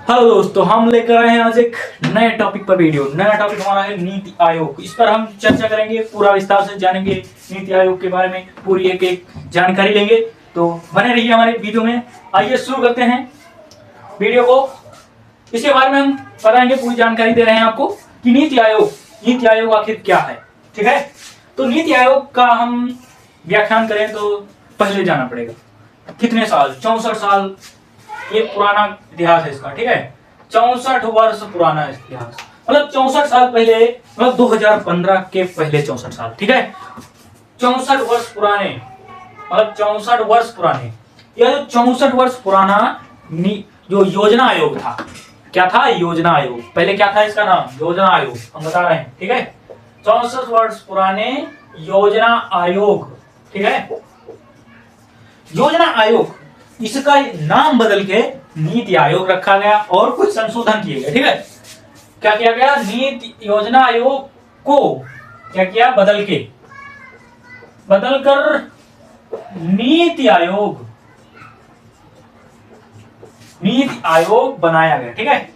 Hello दोस्तों, हम लेकर आए हैं आज एक नए टॉपिक पर वीडियो। नया टॉपिक हमारा है नीति आयोग। इस पर हम चर्चा करेंगे, पूरा विस्तार से जानेंगे नीति आयोग के बारे में, पूरी एक एक जानकारी लेंगे। तो बने रहिए हमारे वीडियो में। आइए शुरू करते हैं वीडियो को। इसके बारे में हम बताएंगे, पूरी जानकारी दे रहे हैं आपको कि नीति आयोग आखिर क्या है। ठीक है, तो नीति आयोग का हम व्याख्यान करें तो पहले जाना पड़ेगा कितने साल, 64 साल ये पुराना इतिहास है इसका। ठीक है, 64 वर्ष पुराना इतिहास, मतलब 64 साल पहले, मतलब 2015 के पहले 64 साल। ठीक है, 64 वर्ष पुराने, मतलब 64 वर्ष पुराने। यह जो 64 वर्ष पुराना जो योजना आयोग था, क्या था? योजना आयोग। पहले क्या था इसका नाम? योजना आयोग, हम बता रहे हैं। ठीक है, 64 वर्ष पुराने योजना आयोग। ठीक है, योजना आयोग, इसका नाम बदल के नीति आयोग रखा गया और कुछ संशोधन किए गए। ठीक है, क्या किया गया? नीति योजना आयोग को क्या किया? बदलकर नीति आयोग बनाया गया। ठीक है,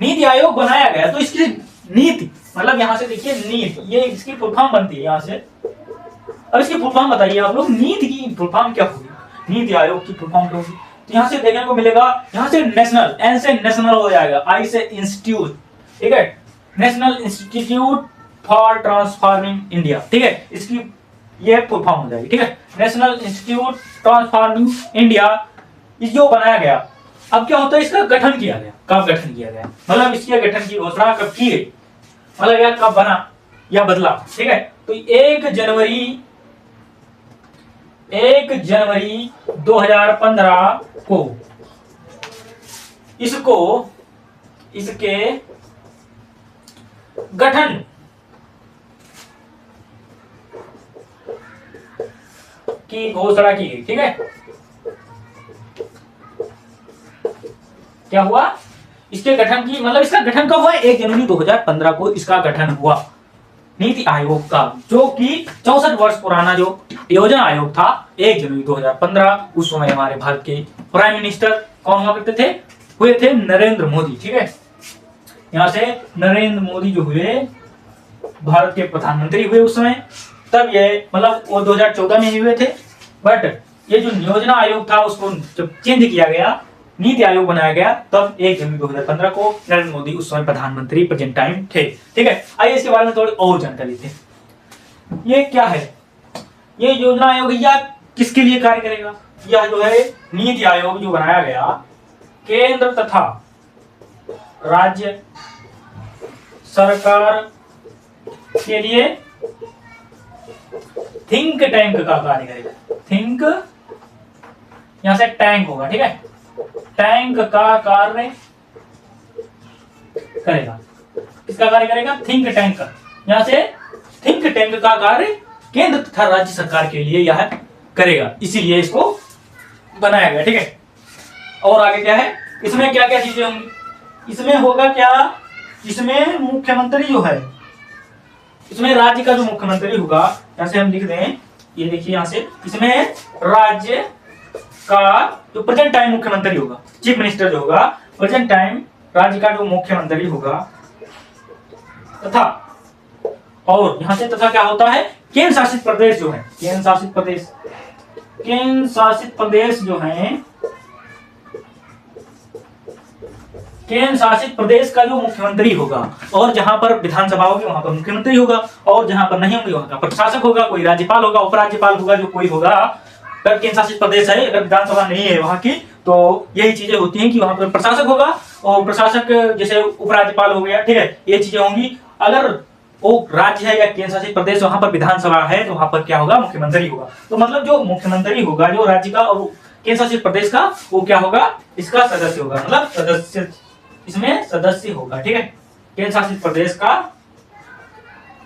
नीति आयोग बनाया गया। तो इसकी नीति, मतलब यहां से देखिए नीति, ये इसकी फुल फॉर्म बनती है यहां से। अब इसकी फुल फॉर्म बताइए आप लोग, नीति की फुल फॉर्म क्या होगी? नीति आयोग की फुल फॉर्म क्या होगी? तो यहां से देखने को मिलेगा, यहां से नेशनल, एन से नेशनल हो जाएगा, आई से इंस्टीट्यूट। ठीक है, national institute for transforming India. ठीक है, इसकी ये फुल फॉर्म हो जाएगी। ठीक है, नेशनल इंस्टीट्यूट ट्रांसफॉर्मिंग इंडिया, जो बनाया गया। अब क्या होता है? इसका गठन किया गया। कब गठन किया गया? मतलब इसके गठन की घोषणा कब की गई, मतलब यह कब बना या बदला? ठीक है, तो 1 जनवरी 2015 को इसके गठन की घोषणा की गई। ठीक है, क्या हुआ? इसके गठन की, मतलब इसका गठन कब हुआ? 1 जनवरी 2015 को इसका गठन हुआ, नीति आयोग का, जो कि 64 वर्ष पुराना जो योजना आयोग था। 1 जनवरी 2015, उस समय हमारे भारत के प्राइम मिनिस्टर कौन हुआ करते थे? हुए थे नरेंद्र मोदी। ठीक है, यहां से नरेंद्र मोदी जो हुए, भारत के प्रधानमंत्री हुए उस समय। तब ये, मतलब वो 2014 में ही हुए थे, बट ये जो योजना आयोग था उसको जब चेंज किया गया, नीति आयोग बनाया गया, तब 1 जनवरी 2015 को नरेंद्र मोदी उस समय प्रधानमंत्री प्रेजेंट टाइम थे। ठीक है, आइए इसके बारे में थोड़ी और जानकारी थे। ये क्या है? ये योजना आयोग यह किसके लिए कार्य करेगा? यह जो है नीति आयोग जो बनाया गया, केंद्र तथा राज्य सरकार के लिए थिंक टैंक का कार्य करेगा। थिंक, यहां से टैंक होगा। ठीक है, टैंक का कार्य करेगा। किसका कार्य करेगा? थिंक टैंक का। यहां से थिंक टैंक का कार्य केंद्र तथा राज्य सरकार के लिए यह करेगा, इसीलिए इसको बनाया गया। ठीक है, और आगे क्या है? इसमें क्या क्या चीजें होंगी? इसमें होगा क्या? इसमें मुख्यमंत्री जो है, इसमें राज्य का जो मुख्यमंत्री होगा, यहां से हम लिख दें, ये देखिए यहां से, इसमें राज्य का जो प्रेजेंट टाइम मुख्यमंत्री होगा, चीफ मिनिस्टर जो होगा, प्रेजेंट टाइम राज्य का जो मुख्यमंत्री होगा, तथा, और यहां से तथा क्या होता है? केंद्र शासित प्रदेश जो है, केंद्र शासित प्रदेश जो है, केंद्र शासित प्रदेश का जो मुख्यमंत्री होगा, और जहां पर विधानसभा होगी वहां पर मुख्यमंत्री होगा, और जहां पर नहीं होगी वहां का प्रशासक होगा, कोई राज्यपाल होगा, उपराज्यपाल होगा, जो कोई होगा। अगर केंद्र शासित प्रदेश है, अगर विधानसभा नहीं है वहां की, तो यही चीजें होती हैं कि वहां पर प्रशासक होगा, और प्रशासक जैसे उपराज्यपाल हो गया। ठीक है, ये चीजें होंगी। अगर वो राज्य है या केंद्र शासित प्रदेश, वहां पर विधानसभा है, तो वहां पर क्या होगा? मुख्यमंत्री होगा। तो मतलब जो मुख्यमंत्री होगा, जो राज्य का और केंद्र शासित प्रदेश का, वो क्या होगा? इसका सदस्य होगा, मतलब सदस्य, इसमें सदस्य होगा। ठीक है, केंद्र शासित प्रदेश का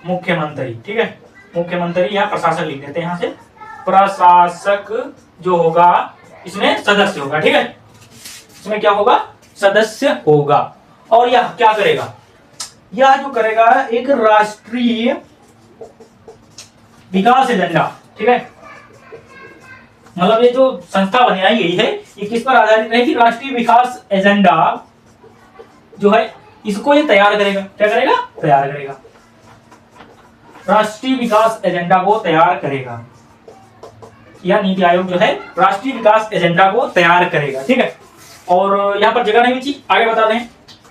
मुख्यमंत्री। ठीक है, मुख्यमंत्री या प्रशासक लिख देते हैं यहां से, प्रशासक जो होगा इसमें सदस्य होगा। ठीक है, इसमें क्या होगा? सदस्य होगा। और यह क्या करेगा? यह जो करेगा एक राष्ट्रीय विकास एजेंडा। ठीक है, मतलब ये जो संस्था बनाई गई है ये किस पर आधारित है कि राष्ट्रीय विकास एजेंडा जो है इसको ये तैयार करेगा। क्या करेगा? तैयार करेगा। राष्ट्रीय विकास एजेंडा को तैयार करेगा, या नीति आयोग जो है राष्ट्रीय विकास एजेंडा को तैयार करेगा। ठीक है, और यहाँ पर जगह नहीं बची, आगे बता दें।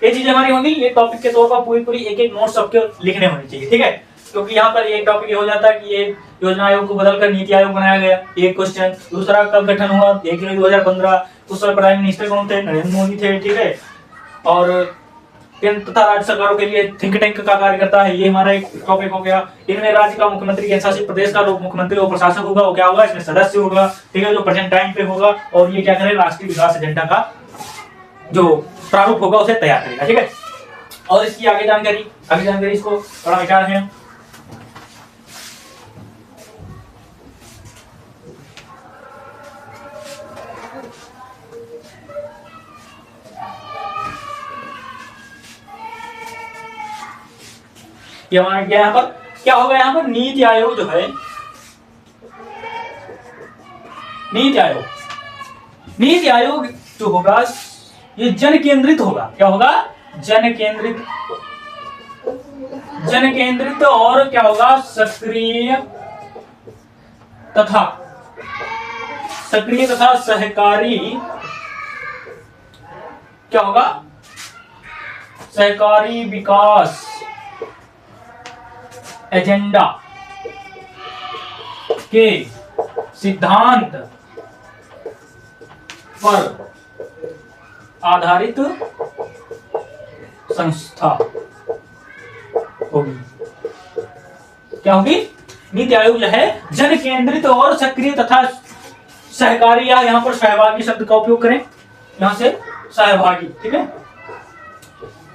ये चीजें हमारी होंगी, ये टॉपिक के तौर पर पूरी एक एक नोट सबके लिखने होने चाहिए। ठीक है, क्योंकि यहाँ पर एक टॉपिक ये हो जाता है कि ये योजना आयोग को बदलकर नीति आयोग बनाया गया, एक क्वेश्चन। दूसरा कब गठन हुआ? 1 जुलाई 2015। उस समय प्राइम मिनिस्टर कौन थे? नरेंद्र मोदी थे। ठीक है, और केंद्र तथा राज्य सरकारों के लिए थिंक टैंक का कार्य करता है, ये हमारा एक टॉपिक हो गया। इनमें राज्य का मुख्यमंत्री, केंद्र शासित प्रदेश का मुख्यमंत्री और प्रशासक होगा, वो क्या होगा? इसमें सदस्य होगा। ठीक है, जो प्रेजेंट टाइम पे होगा, और ये क्या करेगा? राष्ट्रीय विकास एजेंडा का जो प्रारूप होगा उसे तैयार करेगा। ठीक है, और इसकी आगे जानकारी इसको बड़ा विचार है। ये हमारा यहाँ पर क्या होगा? यहाँ पर नीति आयोग जो है, नीति आयोग जो होगा ये जन केंद्रित होगा। क्या होगा? जन केंद्रित और क्या होगा? सक्रिय तथा सहकारी, क्या होगा? सहकारी विकास एजेंडा के सिद्धांत पर आधारित संस्था होगी। क्या होगी? नीति आयोग जो है जन केंद्रित और सक्रिय तथा सहकारी, या यहाँ पर सहभागी शब्द का उपयोग करें, यहां से सहभागी। ठीक है,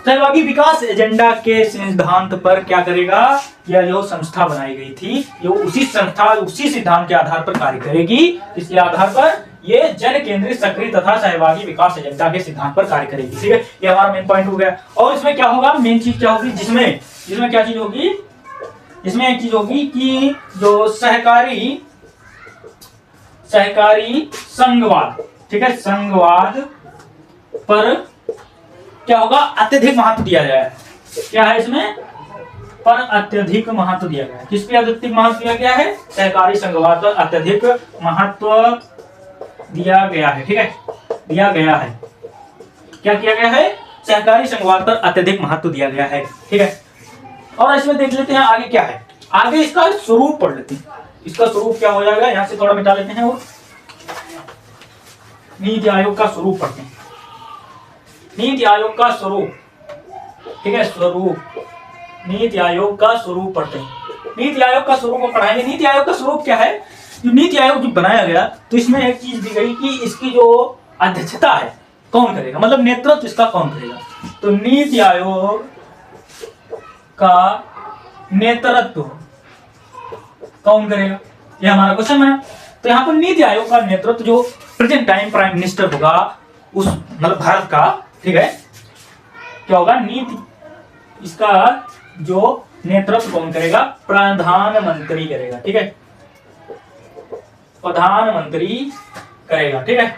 सहभागी विकास एजेंडा के सिद्धांत पर क्या करेगा? यह जो संस्था बनाई गई थी ये उसी सिद्धांत के आधार पर कार्य करेगी। इसके आधार पर ये जन केंद्रित, सक्रिय तथा सहभागी विकास एजेंडा के सिद्धांत पर कार्य करेगी। ठीक है, ये हमारा मेन पॉइंट हो गया। और इसमें क्या होगा? मेन चीज क्या होगी? जिसमें क्या चीज होगी? इसमें एक चीज होगी कि जो सहकारी संघवाद, ठीक है, संघवाद पर क्या होगा? अत्यधिक महत्व दिया गया है। क्या है इसमें? पर अत्यधिक महत्व दिया गया है। किस पे अत्यधिक महत्व दिया गया है? सहकारी संघवाद पर अत्यधिक महत्व दिया गया है। ठीक है, दिया गया है। क्या किया गया है? सहकारी संघवाद पर अत्यधिक महत्व दिया गया है। ठीक है, और इसमें देख लेते हैं आगे क्या है। आगे इसका स्वरूप पढ़ लेते हैं। इसका स्वरूप क्या हो जाएगा? यहां से थोड़ा मिटा लेते हैं और नीति आयोग का स्वरूप पढ़ते हैं। नीति आयोग का स्वरूप, ठीक है, नीति आयोग का स्वरूप पढ़ते हैं। नीति आयोग का स्वरूप पढ़ाएंगे। नीति आयोग का स्वरूप क्या है? जो नीति आयोग जो बनाया गया तो इसमें एक चीज दी गई कि इसकी जो अध्यक्षता है कौन करेगा, मतलब नेतृत्व इसका कौन करेगा। तो नीति आयोग का नेतृत्व कौन करेगा, ये हमारा क्वेश्चन है। तो यहाँ पर नीति आयोग का नेतृत्व जो प्रेजेंट टाइम प्राइम मिनिस्टर होगा उस मतलब भारत का, ठीक है, क्या होगा? नीति इसका जो नेतृत्व कौन करेगा? प्रधानमंत्री करेगा। ठीक है, प्रधानमंत्री करेगा। ठीक है,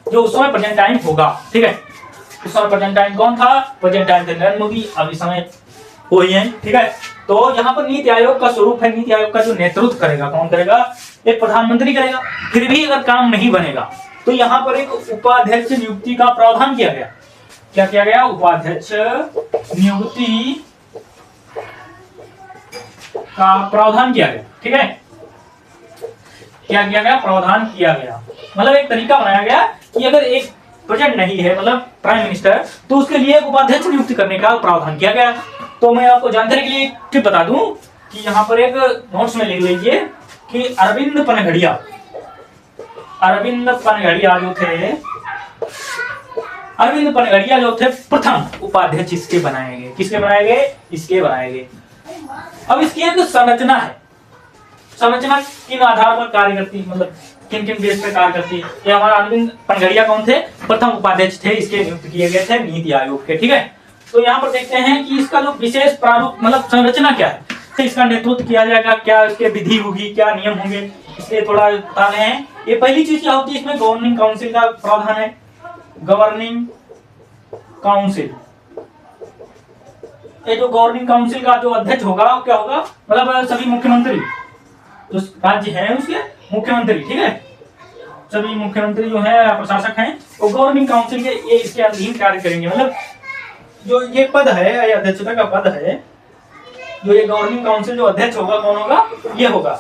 जो उस समय प्रेजेंट टाइम होगा। ठीक है, उस समय प्रेजेंट टाइम कौन था? प्रेजेंट टाइम थे नरेंद्र मोदी, अभी समय वही है। ठीक है, तो यहाँ पर नीति आयोग का स्वरूप है, नीति आयोग का जो नेतृत्व करेगा कौन करेगा? एक प्रधानमंत्री करेगा। फिर भी अगर काम नहीं बनेगा तो यहाँ पर एक उपाध्यक्ष नियुक्ति का प्रावधान किया गया। क्या किया गया? उपाध्यक्ष नियुक्ति का प्रावधान किया गया। ठीक है, क्या किया गया? प्रावधान किया गया, मतलब एक तरीका बनाया गया कि अगर एक प्रेजेंट नहीं है मतलब प्राइम मिनिस्टर, तो उसके लिए एक उपाध्यक्ष नियुक्त करने का प्रावधान किया गया। तो मैं आपको जानकारी के लिए टिप बता दूं कि यहाँ पर एक नोट्स में लिख लीजिए कि अरविंद पनघड़िया जो थे प्रथम उपाध्यक्ष इसके बनाए गए। किसके बनाए गए? इसके बनाए गए। अब इसकी एक संरचना है। संरचना किन आधार पर कार्य करती है, मतलब किन किन बेस पे कार्य करती है? ये हमारा अरविंद पनघड़िया कौन थे? प्रथम उपाध्यक्ष थे, इसके नियुक्त किए गए थे नीति आयोग के। ठीक है, तो यहाँ पर देखते हैं कि इसका जो विशेष प्रारूप मतलब संरचना क्या है, इसका नेतृत्व किया जाएगा, क्या इसके विधि होगी, क्या नियम होंगे, इसलिए थोड़ा बता रहे हैं। ये पहली चीज क्या होती है, इसमें गवर्निंग काउंसिल का प्रावधान है। गवर्निंग काउंसिल, ये जो गवर्निंग काउंसिल का जो अध्यक्ष होगा वो क्या होगा, मतलब सभी मुख्यमंत्री जो राज्य हैं उसके मुख्यमंत्री, ठीक है, सभी मुख्यमंत्री जो है प्रशासक हैं वो गवर्निंग काउंसिल के ये इसके अधीन कार्य करेंगे। मतलब जो ये पद है, ये अध्यक्षता का पद है, जो ये गवर्निंग काउंसिल जो अध्यक्ष होगा कौन होगा, ये होगा,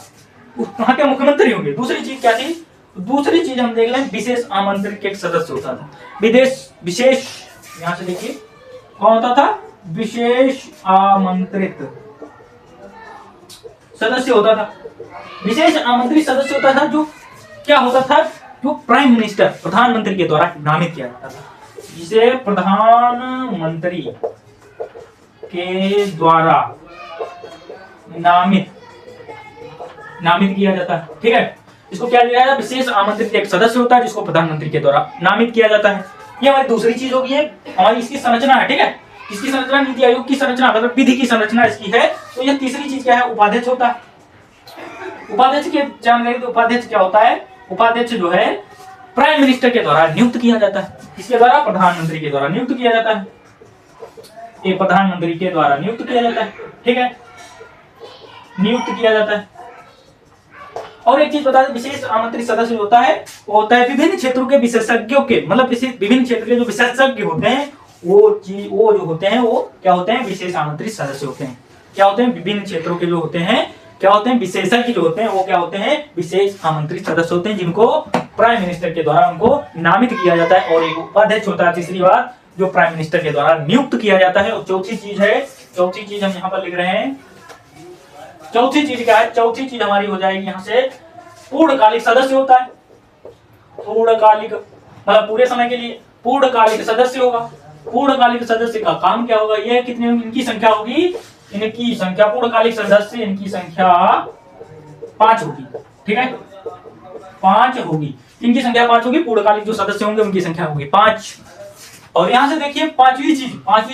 वहां के मुख्यमंत्री होंगे। दूसरी चीज क्या थी, दूसरी चीज हम देख लें, विशेष आमंत्रित एक सदस्य होता था। विशेष, यहां से देखिए कौन होता था, विशेष आमंत्रित सदस्य होता था। विशेष आमंत्रित सदस्य होता था जो क्या होता था, जो प्राइम मिनिस्टर प्रधानमंत्री के द्वारा नामित किया जाता था, जिसे प्रधानमंत्री के द्वारा नामित किया जाता है, ठीक है। इसको क्या दिया जाता है, विशेष आमंत्रित एक सदस्य होता है जिसको प्रधानमंत्री के द्वारा नामित किया जाता है। ये हमारी दूसरी चीज होगी, है हमारी इसकी संरचना है, ठीक है। इसकी संरचना, नीति आयोग की संरचना मतलब विधि की संरचना इसकी है। तो ये तीसरी चीज क्या है, उपाध्यक्ष होता है। उपाध्यक्ष की जानकारी, तो उपाध्यक्ष क्या होता है, उपाध्यक्ष जो है प्राइम मिनिस्टर के द्वारा नियुक्त किया जाता है। इसके द्वारा, प्रधानमंत्री के द्वारा नियुक्त किया जाता है। ये प्रधानमंत्री के द्वारा नियुक्त किया जाता है, ठीक है, नियुक्त किया जाता है। और एक चीज बता दें, विशेष आमंत्रित सदस्य होता है, वो होता है विभिन्न क्षेत्रों के विशेषज्ञों के, मतलब विभिन्न क्षेत्र के जो विशेषज्ञ होते हैं वो जो होते हैं वो क्या होते हैं, विशेष आमंत्रित सदस्य होते हैं। क्या होते हैं, विभिन्न क्षेत्रों के जो होते हैं क्या होते हैं, विशेषज्ञ जो होते हैं वो क्या होते हैं, विशेष आमंत्रित सदस्य होते हैं, जिनको प्राइम मिनिस्टर के द्वारा उनको नामित किया जाता है। और एक उपाध्यक्ष होता है, तीसरी बात, जो प्राइम मिनिस्टर के द्वारा नियुक्त किया जाता है। और चौथी चीज है, चौथी चीज हम यहाँ पर लिख रहे हैं, चौथी चीज क्या है, चौथी चीज हमारी हो जाएगी यहाँ से, पूर्णकालिक सदस्य होता है। पूर्णकालिक मतलब पूरे समय के लिए पूर्णकालिक सदस्य होगा। पूर्णकालिक सदस्य का काम क्या होगा, ये कितने इनकी संख्या होगी, इनकी संख्या, पूर्णकालिक सदस्य इनकी संख्या 5 होगी, ठीक है, 5 होगी, इनकी संख्या 5 होगी। पूर्णकालिक जो सदस्य होंगे उनकी संख्या होगी 5। और यहां से देखिए पांचवी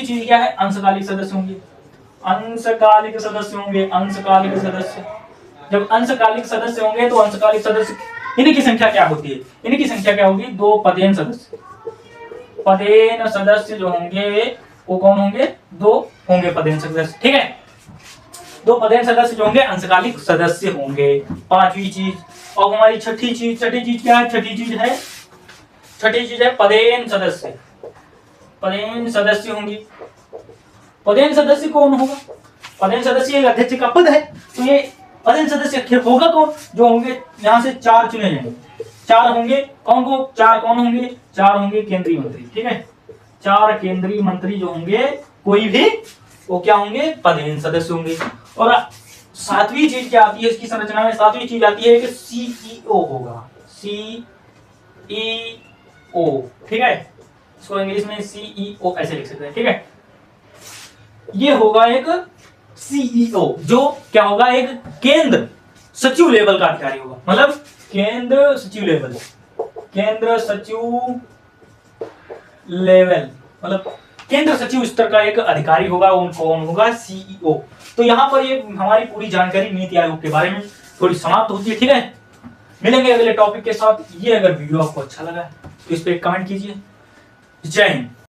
चीज क्या है, अंशकालिक सदस्य होंगे। अंशकालिक सदस्य होंगे, अंशकालिक सदस्य, जब अंशकालिक सदस्य होंगे तो अंशकालिक सदस्य इनकी संख्या क्या होती है, इनकी संख्या क्या होगी, 2 पदेन सदस्य। पदेन सदस्य जो होंगे वो कौन होंगे, 2 होंगे पदेन सदस्य, ठीक है, 2 पदेन सदस्य जो होंगे अंशकालिक सदस्य होंगे। पांचवी चीज। और हमारी छठी चीज क्या है, छठी चीज है पदेन सदस्य। पदेन सदस्य होंगी। पदेन सदस्य कौन होगा, पदेन सदस्य अध्यक्ष का पद है, तो ये पदेन सदस्य होगा कौन, जो होंगे यहाँ से 4 चुने जाएंगे। 4 होंगे, कौन होंगे, 4 होंगे केंद्रीय मंत्री, ठीक है, 4 केंद्रीय मंत्री जो होंगे कोई भी, वो क्या होंगे, पदेन सदस्य होंगे। और 7वीं चीज क्या आती है इसकी संरचना में, 7वीं चीज आती है कि सीईओ होगा, सीईओ, ठीक है, इसको इंग्लिश में सीईओ ऐसे लिख सकते हैं, ठीक है। ये होगा एक सीईओ, जो क्या होगा, एक केंद्र सचिव लेवल का अधिकारी होगा, मतलब केंद्र सचिव लेवल, मतलब केंद्र सचिव स्तर का एक अधिकारी होगा, वो कौन होगा, सीईओ। तो यहाँ पर ये हमारी पूरी जानकारी नीति आयोग के बारे में थोड़ी समाप्त होती है, ठीक है। मिलेंगे अगले टॉपिक के साथ। ये अगर वीडियो आपको अच्छा लगा तो इस पे कमेंट कीजिए। जय हिंद।